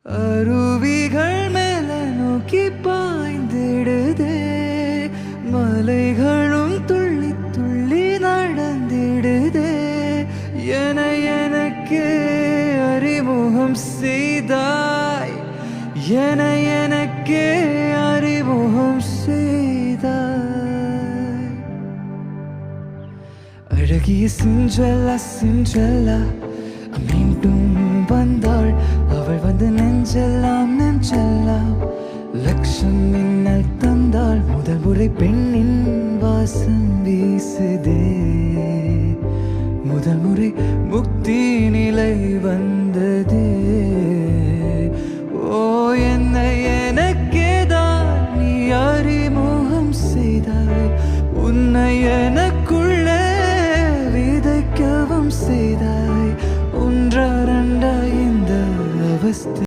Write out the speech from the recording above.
அருவிகள் மேல நோக்கி பாய்ந்திடுதே, மலைகளும் துள்ளி துள்ளி நடந்திடுதே. எனக்கே அறிமுகம் செய்தாய், எனக்கே அறிமுகம் செய்தாய். அழகிய சின்றலா சின்றலா மீண்டும் வந்தாள். அவள் வந்து நெஞ்செல்லாம் நெஞ்செல்லாம் லட்சம்